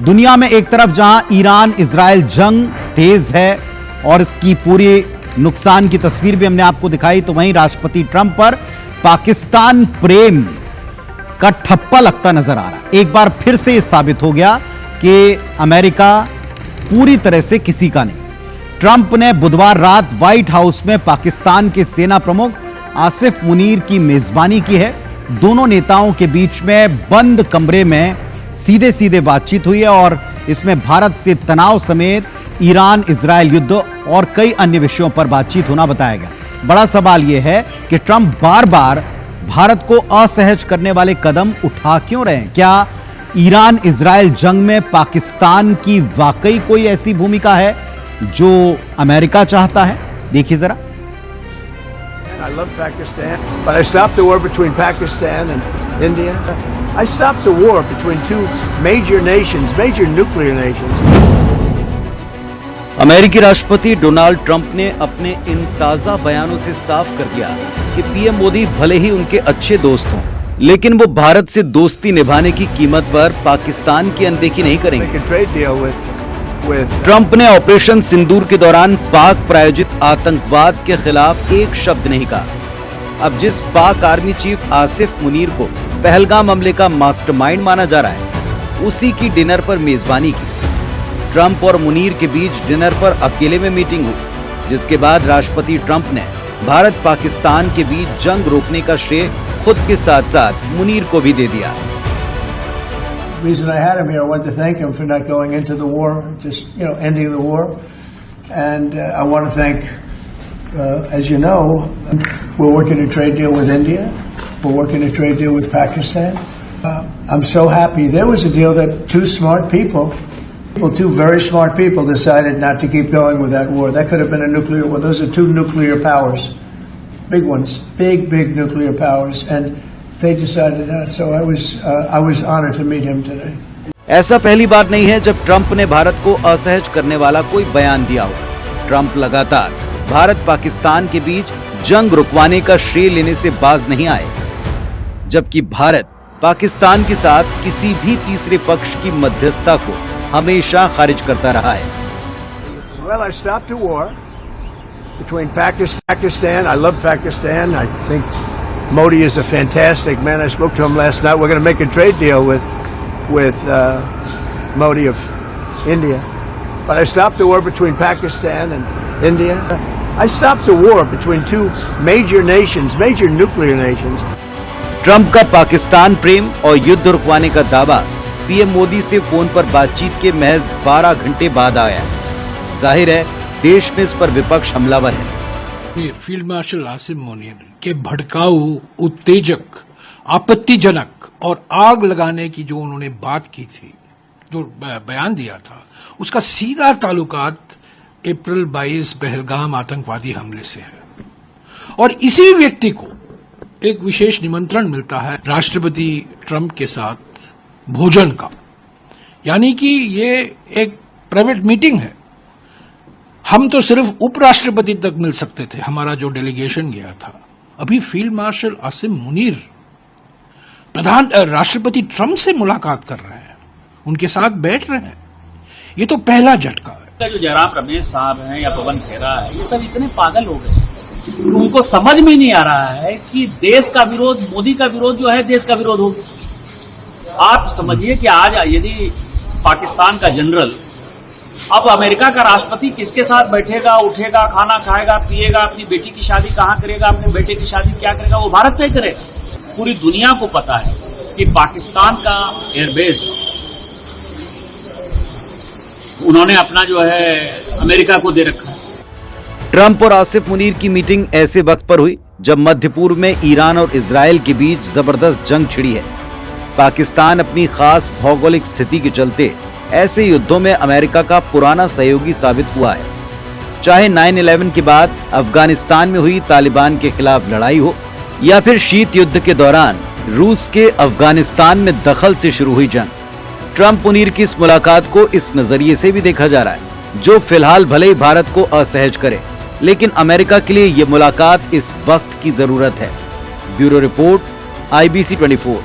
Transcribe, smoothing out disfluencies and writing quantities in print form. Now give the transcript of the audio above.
दुनिया में एक तरफ जहां ईरान इजराइल जंग तेज है और इसकी पूरी नुकसान की तस्वीर भी हमने आपको दिखाई, तो वहीं राष्ट्रपति ट्रंप पर पाकिस्तान प्रेम का ठप्पा लगता नजर आ रहा है। एक बार फिर से यह साबित हो गया कि अमेरिका पूरी तरह से किसी का नहीं। ट्रंप ने बुधवार रात व्हाइट हाउस में पाकिस्तान के सेना प्रमुख आसिफ मुनीर की मेजबानी की है। दोनों नेताओं के बीच में बंद कमरे में सीधे सीधे बातचीत हुई है और इसमें भारत से तनाव समेत ईरान इजराइल युद्ध और कई अन्य विषयों पर बातचीत होना बताया गया। बड़ा सवाल यह है कि ट्रंप बार बार भारत को असहज करने वाले कदम उठा क्यों रहे हैं? क्या ईरान इजराइल जंग में पाकिस्तान की वाकई कोई ऐसी भूमिका है जो अमेरिका चाहता है? देखिए जरा। I love Pakistan, but I stopped the war between Pakistan and India. I stopped the war between two major nations, major nuclear nations. अमेरिकी राष्ट्रपति डोनाल्ड ट्रंप ने अपने इन ताजा बयानों से साफ कर दिया कि पीएम मोदी भले ही उनके अच्छे दोस्त हों, लेकिन वो भारत से दोस्ती निभाने की कीमत पर पाकिस्तान की अनदेखी नहीं करेंगे। ट्रंप ने ऑपरेशन सिंदूर के दौरान पाक प्रायोजित आतंकवाद के खिलाफ एक शब्द नहीं कहा। अब जिस पाक आर्मी चीफ आसिफ मुनीर को पहलगाम हमले का मास्टरमाइंड माना जा रहा है, उसी की डिनर पर मेजबानी की। ट्रंप और मुनीर के बीच डिनर पर अकेले में मीटिंग हुई, जिसके बाद राष्ट्रपति ट्रंप ने भारत पाकिस्तान के बीच जंग रोकने का श्रेय खुद के साथ साथ मुनीर को भी दे दिया। The reason I had him here, I wanted to thank him for not going into the war, just ending the war, and I want to thank, as you know, we're working a trade deal with India, we're working a trade deal with Pakistan. I'm so happy. There was a deal that two very smart people decided not to keep going with that war. That could have been a nuclear war. Those are two nuclear powers, big ones, big nuclear powers, and they decided not. So I was honored to meet him today. ऐसा पहली बार नहीं है जब Trump ने भारत को असहज करने वाला कोई बयान दिया हो। ट्रंप लगातार भारत पाकिस्तान के बीच जंग रुकवाने का श्रेय लेने से बाज नहीं आए, जबकि भारत पाकिस्तान के साथ किसी भी तीसरे पक्ष की मध्यस्थता को हमेशा खारिज करता रहा है। Well, I stopped the war between Pakistan. I love Pakistan. I think Modi is a fantastic man. I spoke to him last night. We're going to make a trade deal with Modi of India. But I stopped the war between Pakistan and India. I stopped the war between two major nations, major nuclear nations. Trump का पाकिस्तान प्रेम और युद्ध रुकवाने का दावा PM Modi से phone पर बातचीत के महज 12 घंटे बाद आया। जाहिर है देश में इस पर विपक्ष हमलावर है। फील्ड मार्शल आसिफ मुनीर के भड़काऊ, उत्तेजक, आपत्तिजनक और आग लगाने की जो उन्होंने बात की थी, जो बयान दिया था, उसका सीधा ताल्लुकात अप्रैल 22 पहलगाम आतंकवादी हमले से है। और इसी व्यक्ति को एक विशेष निमंत्रण मिलता है राष्ट्रपति ट्रंप के साथ भोजन का, यानी कि ये एक प्राइवेट मीटिंग है। हम तो सिर्फ उपराष्ट्रपति तक मिल सकते थे, हमारा जो डेलीगेशन गया था। अभी फील्ड मार्शल आसिफ मुनीर राष्ट्रपति ट्रंप से मुलाकात कर रहे हैं, उनके साथ बैठ रहे हैं। ये तो पहला झटका है। जो जयराम रमेश साहब हैं या पवन खेरा है, ये सब इतने पागल हो गए कि उनको समझ में नहीं आ रहा है कि देश का विरोध, मोदी का विरोध जो है देश का विरोध हो। आप समझिए कि आज यदि पाकिस्तान का जनरल अब अमेरिका का राष्ट्रपति किसके साथ बैठेगा, उठेगा, खाना खाएगा, पिएगा, अपनी बेटी की शादी कहाँ करेगा, अपने बेटे की शादी क्या करेगा, वो भारत तय करेगा। पूरी दुनिया को पता है कि पाकिस्तान का एयरबेस उन्होंने अपना जो है अमेरिका को दे रखा है। ट्रंप और आसिफ मुनीर की मीटिंग ऐसे वक्त पर हुई जब मध्य पूर्व में ईरान और इजराइल के बीच जबरदस्त जंग छिड़ी है। पाकिस्तान अपनी खास भौगोलिक स्थिति के चलते ऐसे युद्धों में अमेरिका का पुराना सहयोगी साबित हुआ है। चाहे 9/11 के बाद अफगानिस्तान में हुई तालिबान के खिलाफ लड़ाई हो या फिर शीत युद्ध के दौरान रूस के अफगानिस्तान में दखल से शुरू हुई जंग। ट्रंप मुनीर की इस मुलाकात को इस नजरिए से भी देखा जा रहा है, जो फिलहाल भले ही भारत को असहज करे, लेकिन अमेरिका के लिए ये मुलाकात इस वक्त की जरूरत है। Bureau report, IBC 24।